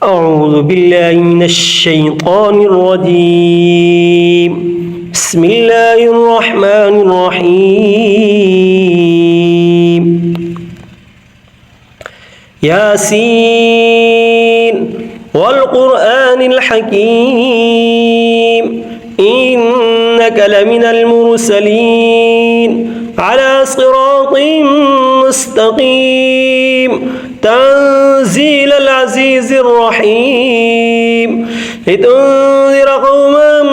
أعوذ بالله من الشيطان الرجيم. بسم الله الرحمن الرحيم. ياسين والقرآن الحكيم إنك لمن المرسلين على صراط مستقيم تنزيل العزيز الرحيم لتنذر قوما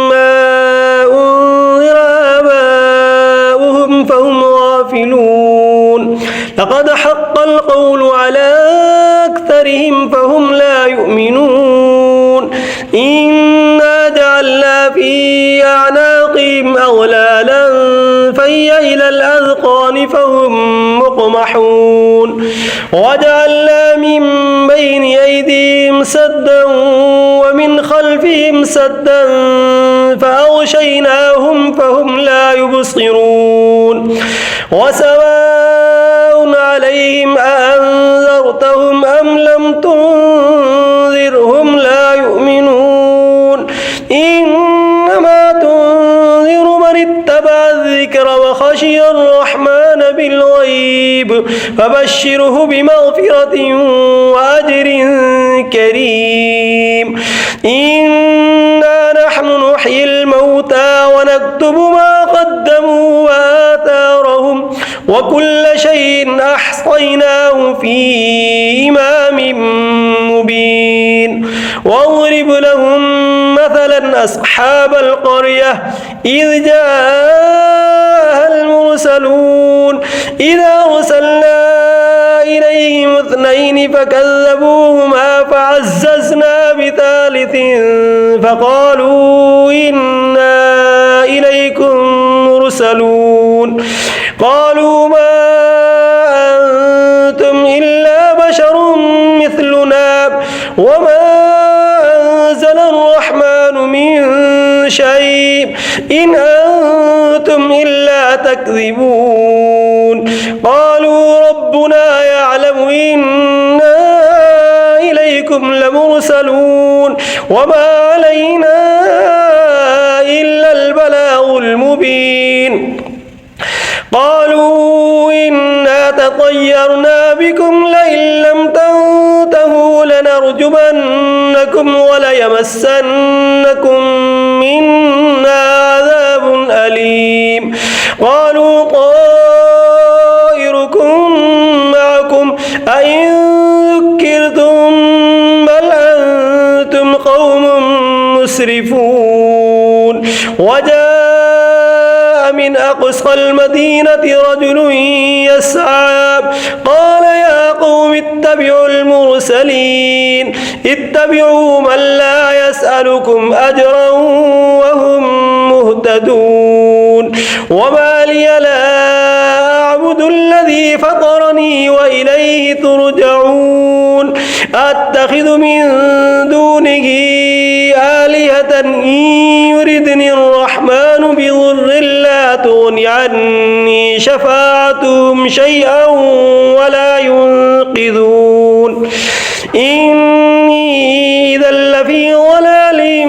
ما أنذر آباؤهم فهم غافلون لقد حق القول على أكثرهم فهم لا يؤمنون إنا جعلنا في أعناقهم أغلالا فهي إلى الأذقان فهم مقمحون وجعلنا من بين أيديهم سدا ومن خلفهم سدا فأغشيناهم فهم لا يبصرون وسواء عليهم أأنذرتهم أم لم تنذرهم لا يؤمنون إنما تنذر من اتبع الذكر وخشي الرحمن بالغيب فبشره بمغفرة وأجر كريم إنا نحن نحيي الموتى ونكتب ما قدموا وآثارهم وكل شيء أحصيناه في إمام مبين واضرب لهم مثلا أصحاب القرية إذ جاءها المرسلون إذا أرسلنا إليهم اثنين فكذبوهما فعززنا بثالث فقالوا إنا إليكم مرسلون قالوا ما أنتم إلا بشر مثلنا وما أنزل الرحمن من شيء إن أنتم إلا تكذبون قالوا ربنا يعلم إنا إليكم لمرسلون وما علينا إلا البلاغ المبين قالوا إنا تطيرنا بكم لئن لم تنتهوا لنرجمنكم وليمسنكم منا عذاب أليم قالوا طائركم معكم أئن ذكرتم بل أنتم قوم مسرفون وجاء من أقصى المدينة رجل يسعى قال يا قوم اتبعوا المرسلين اتبعوا من لا يسألكم أجرا وهم مهتدون وما لي لا أعبد الذي فطرني وإليه ترجعون أتخذ من دونه آلهة إن يردني الرحمن بضر لا تغن عني شفاعتهم شيئا ولا ينقذون إني إذا لفي ضلال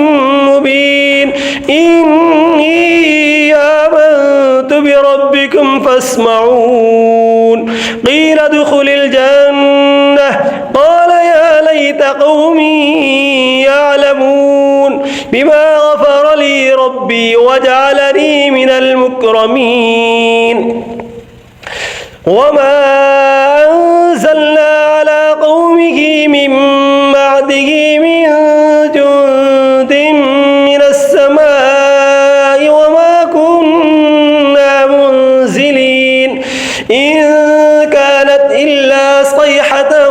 مبين إني آمنت بربكم فاسمعون قيل ادخل الجنة قال يا ليت قومي يعلمون بما غفر لي ربي وجعلني من المكرمين وما أنزلنا على قومه من بعده من جند من السماء وما كنا منزلين إن كانت إلا صيحة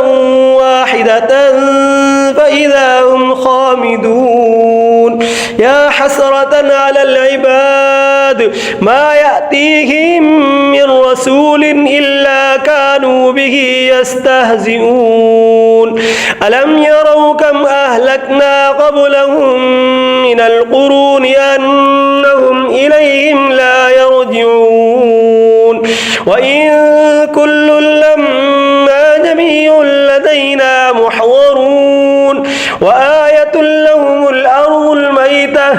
واحدة فإذا هم خامدون يا حسرة على العباد ما يأتيهم من رسول إلا كانوا به يستهزئون ألم يروا كم أهلكنا قبلهم من القرون أنهم إليهم لا يرجعون وإن كل لما جميع لدينا محضرون وآية لهم الأرض الميتة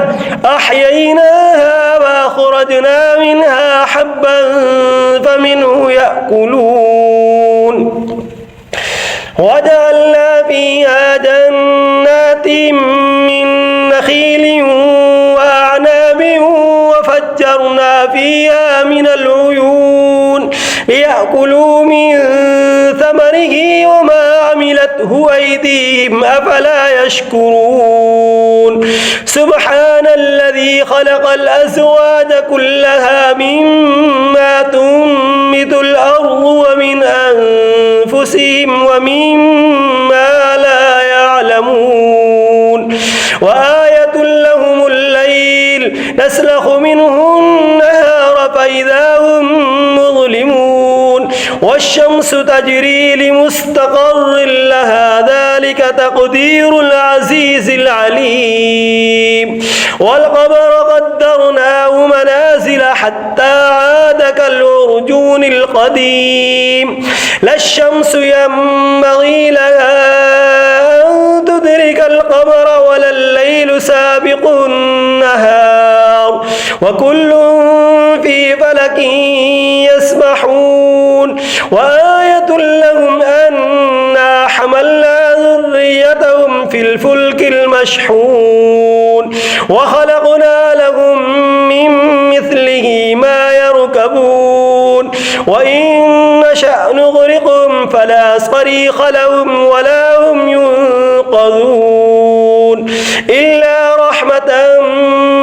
أحييناها وأخرجنا منها حبا فمنه يأكلون وجعلنا فيها جنات من نخيل وأعناب وفجرنا فيها من العيون ليأكلوا من ثمره وما عملته أيديهم أفلا يشكرون سبحان الذي خلق الأزواج كلها مما تنبت الأرض ومن أنفسهم ومما لا يعلمون وآية لهم الليل نسلخ منه النهار فإذا هم مظلمون والشمس تجري لمستقر لها ذلك تقدير العزيز العليم والقمر قدرناه منازل حتى عاد كالعرجون القديم لا الشمس ينبغي لها أن تدرك القمر ولا الليل سابق النهار وكل في فلك يسبحون وآية لهم أنا حملنا ذريتهم في الفلك المشحون وخلقنا لهم من مثله ما يركبون وإن نشأ نغرقهم فلا صريخ لهم ولا هم ينقذون إلا رحمة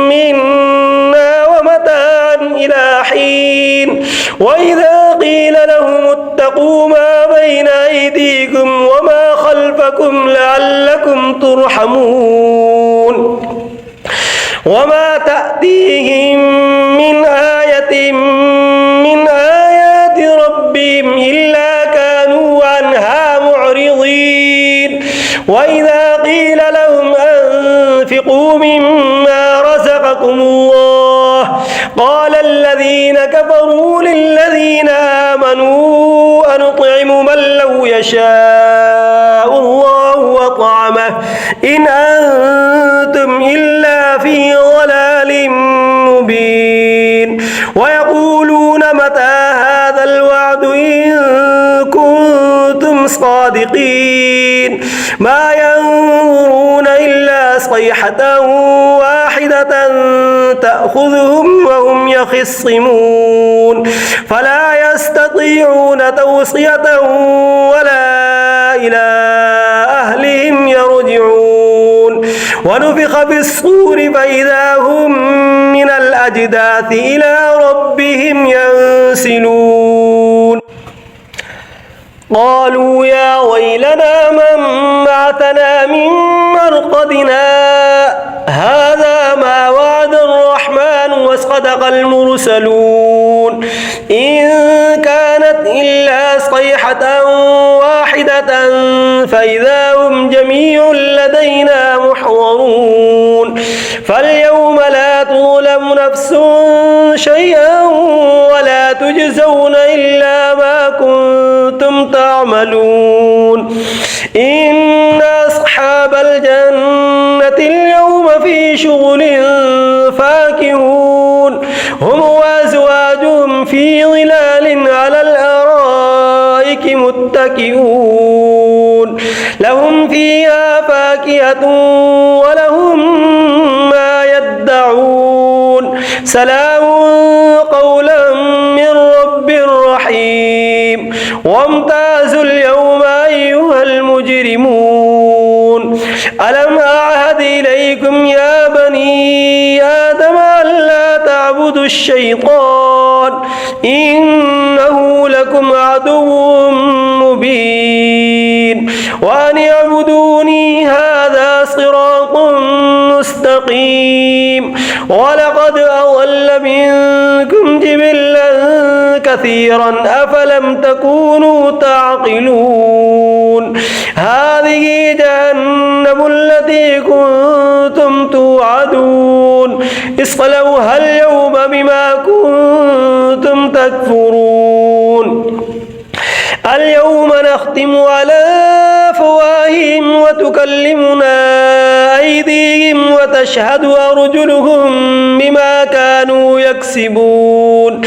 منا ومتاعا إلى حين وإذا قيل لهم اتقوا ما بين أيديكم وما خلفكم لعلكم ترحمون وما تأتيهم من آية من آيات ربهم إلا كانوا عنها معرضين وإذا قيل لهم أنفقوا مما رزقكم الله قال الذين كفروا للذين آمنوا أنطعم من لو يشاء الله وطعمه إن أنتم إلا في ضلال مبين ويقولون متى هذا الوعد إن كنتم صادقين ما ينظرون إلا صيحة واحدة تأخذهم وهم يخصمون فلا يستطيعون توصية ولا إلى أهلهم يرجعون ونفخ في الصور فإذا هم من الأجداث إلى ربهم ينسلون قالوا يا ويلنا من بعثنا من مرقدنا هذا ما وعد الرحمن وصدق المرسلون إن كانت إلا صيحة واحدة فإذا هم جميع لدينا محضرون فاليوم لا تظلم نفس شيئا ولا تجزون إلا ما كنتم تعملون إن أصحاب الجنة اليوم في شغل فاكهون هم وأزواجهم في ظلال على الأرائك متكئون لهم فيها فاكهة ولهم ما يدعون سلام قولا من رب رحيم وامتازوا اليوم أيها المجرمون ألم أعهد إليكم يا بني آدم ألا تعبدوا الشيطان إنه لكم عدو مبين وأن اعبدوني هذا صراط مستقيم ولقد أضل منكم جبلا كثيرا أفلم تكونوا تعقلون هذه جهنم التي كنتم توعدون اصلوها اليوم بما كنتم تكفرون اليوم نختم على أفواههم بأيديهم وتكلمنا أيديهم وتشهد أرجلهم بما كانوا يكسبون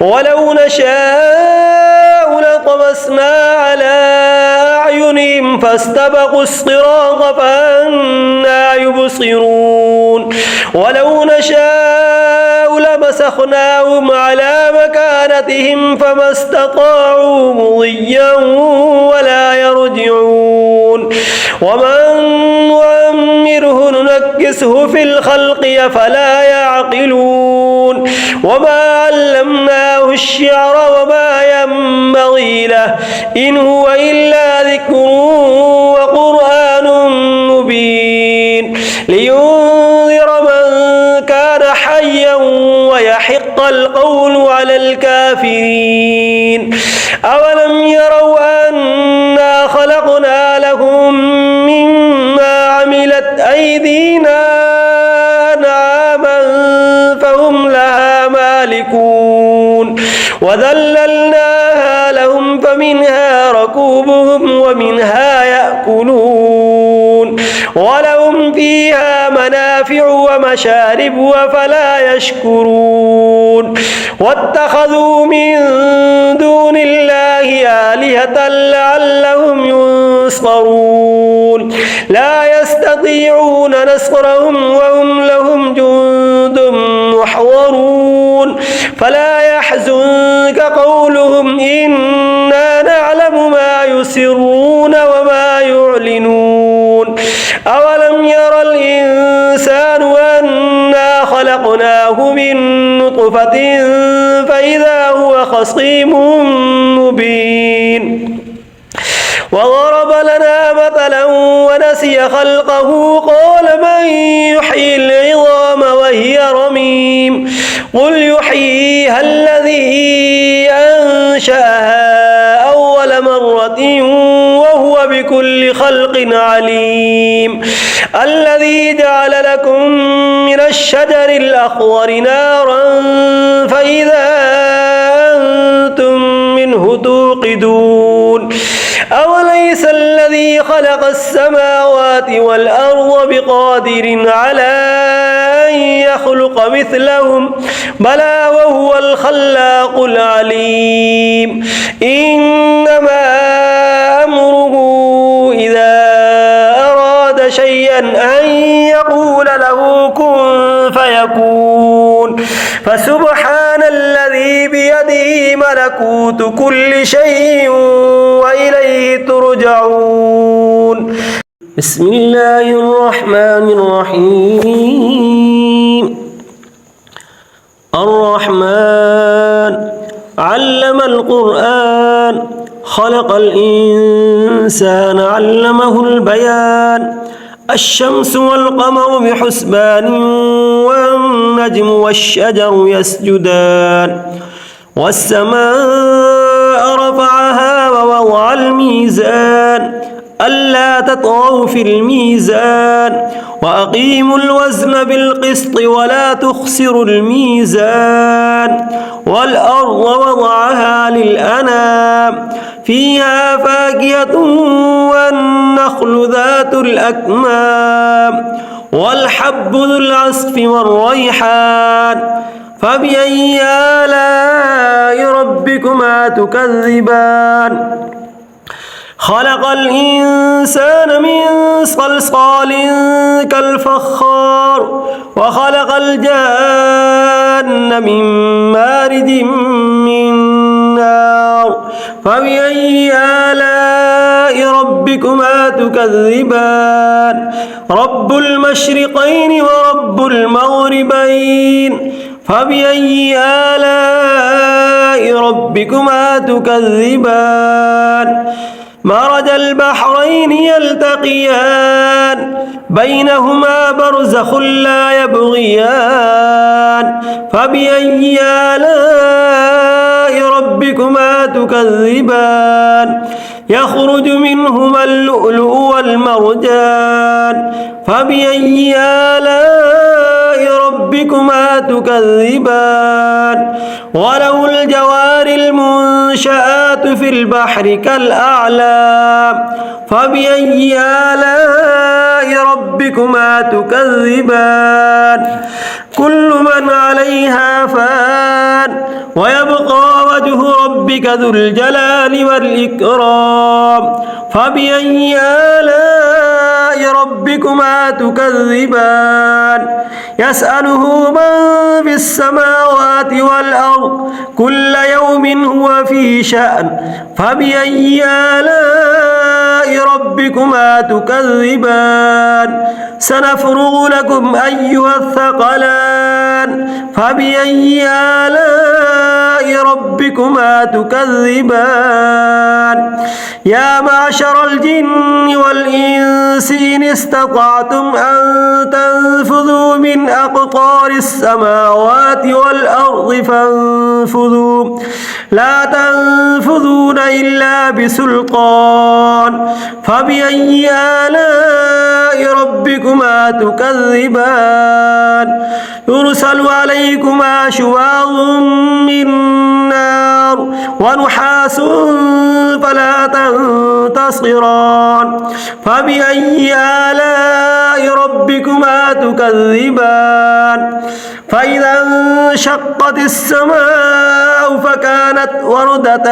ولو نشاء لطمسنا على أعينهم فاستبقوا الصراط فأنى يبصرون ولو نشاء لمسخناهم على مكانتهم فما استطاعوا مضيا ولا يرجعون ومن نعمره ننكسه في الخلق أفلا يعقلون وما علمناه الشعر وما ينبغي له إن هو إلا ذكر وقرآن مبين لينذر من كان حيا ويحق القول على الكافرين أولم يروا أنا خلقنا لهم مما عملت أيدينا أنعاما فهم لها مالكون وذللناها لهم فمنها ركوبهم ومنها يأكلون ولهم فيها منافع ومشارب وفلا يشكرون واتخذوا من دون الله آلهة لعلهم ينصرون لا يستطيعون نصرهم وهم لهم جند محضرون فلا يحزنك قولهم إنا نعلم ما يسرون وما يعلنون أولم ير الإنسان أنا خلقناه من نطفة فإذا هو خصيم مبين وضرب لنا مثلا ونسي خلقه قال من يحيي العظام وهي رميم قل يحييها الذي أنشأها أول مرة وهو بكل خلق عليم الذي جعل لكم من الشجر الأخضر نارا فإذا أنتم منه توقدون أوليس الذي خلق السماوات والأرض بقادر على أن يخلق مثلهم بلى وهو الخلاق العليم إنما أمره إذا أراد شيئا أن يقول له كن فيكون فسبحان الذي بيده ملكوت كل شيء وإليه ترجعون بسم الله الرحمن الرحيم الرحمن علم القرآن خلق الإنسان علمه البيان الشمس والقمر بحسبان والنجم والشجر يسجدان والسماء رفعها ووضع الميزان ألا تطغوا في الميزان وأقيموا الوزن بالقسط ولا تخسروا الميزان والأرض وضعها للأنام فيها فاكهة والنخل ذات الأكمام والحب ذو العصف والريحان فبأي آلاء ربكما تكذبان خلق الإنسان من صلصال كالفخار وخلق الجان من مارد من نار فبأي آلاء ربكما تكذبان رب المشرقين ورب المغربين فبأي آلاء ربكما تكذبان مرج البحرين يلتقيان بينهما برزخ لا يبغيان فبأي آلاء ربكما تكذبان يخرج منهما اللؤلؤ والمرجان فبأي آلاء ربكما تكذبان وله الجوار المنشآت في البحر كالأعلام فبأي آلاء ربكما تكذبان كل من عليها فان ويبقى وجه ربك ذو الجلال والإكرام فبأي آلاء ربكما تكذبان يسأله من في السماوات والأرض كل يوم هو في شأن فبأي آلاء ربكما تكذبان سنفرغ لكم أيها الثقلان فبأي آلاء ربكما تكذبان يا معشر الجن والإنس إن استطعتم أن تنفذوا من أقطار السماوات والأرض فانفذوا لا تنفذون إلا بسلطان فبأي آلاء ربكما تكذبان يرسل عليكما شواظ من نار ونحاس فلا تنتصران فبأي آلاء ربكما تكذبان فإذا انشقت السماء فكانت وردة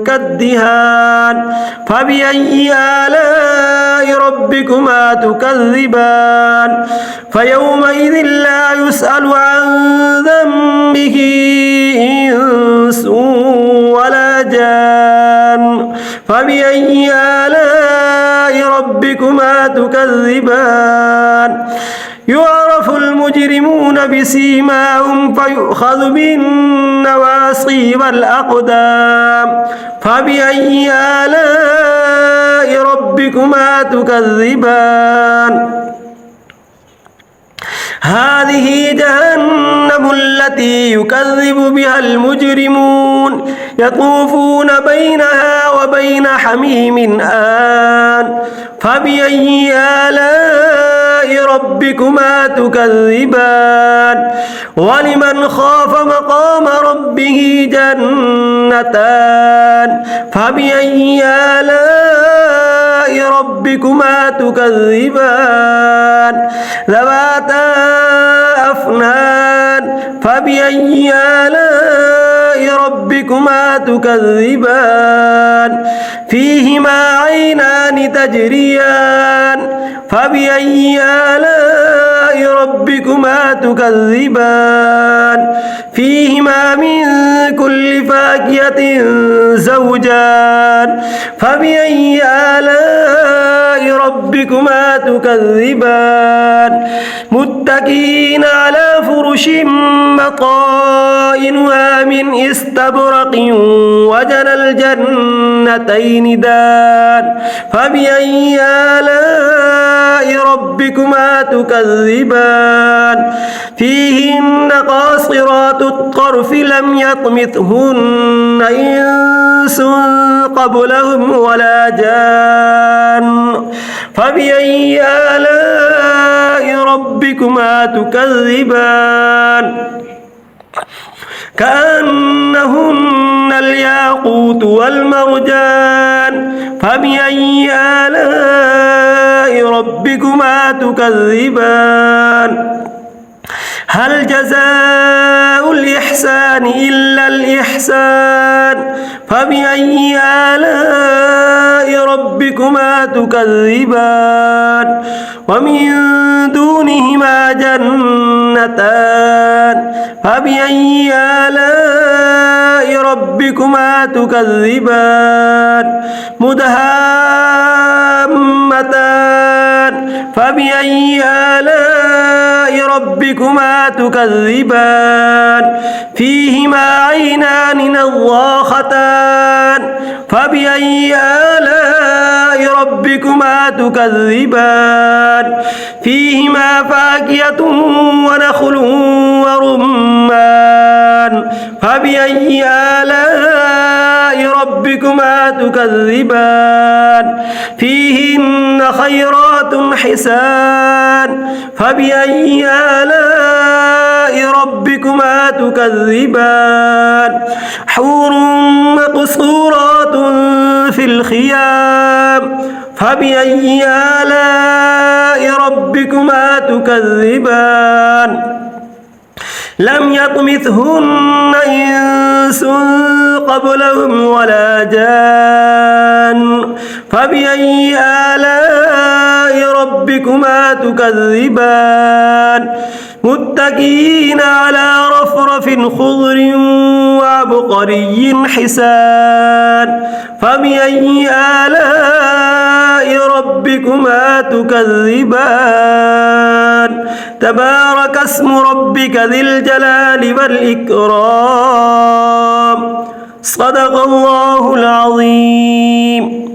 كالدهان فبأي آلاء ربكما تكذبان فيومئذ لا يسأل عن ذنبه إنس ولا جان فبأي آلاء ربكما تكذبان يعرف المجرمون بسيماهم فيؤخذ بالنواصي والأقدام فبأي آلاء ربكما تكذبان هذه جهنم التي يكذب بها المجرمون يطوفون بينها وبين حميم آن فبأي آلاء ربكما تكذبان ولمن خاف مقام ربه جنتان فبأي آلاء ربكما تكذبان ذواتا أفنان فبأي آلاء ربكما تكذبان فيهما عينان تجريان فبأي آلاء ربكما تكذبان فيهما من كل فاكهة زوجان فبأي آلاء ربكما تكذبان متكئين على فرش مطائنها من استبرق وجنى الجنتين دان فبأي آلاء ربكما تكذبان فيهن قاصرات الطرف لم يطمثهن إنس قبلهم ولا جان فبأي آلاء ربكما تكذبان كأنهن الياقوت والمرجان فبأي آلاء ربكما تكذبان هل جزاء الإحسان إلا الإحسان فبأي آلاء ربكما تكذبان ومن دونهما جنتان فبأي آلاء ربكما تكذبان مدهامتان فبأي آلاء ربكما تكذبان فيهما عينان نضاختان فبأي آلاء ربكما تكذبان فيهما فاكهة ونخل ورمان فبأي آلاء ربكما تكذبان فيهن خيرات حسان فبأي آلاء ربكما تكذبان حور مقصورات في الخيام فبأي آلاء ربكما تكذبان لم يطمثهن إنس قبلهم ولا جان فبأي آلاء ربكما تكذبان متكئين على رفرف خضر وعبقري حسان فبأي آلاء ربكما تكذبان تبارك اسم ربك ذي الجلال والإكرام صدق الله العظيم.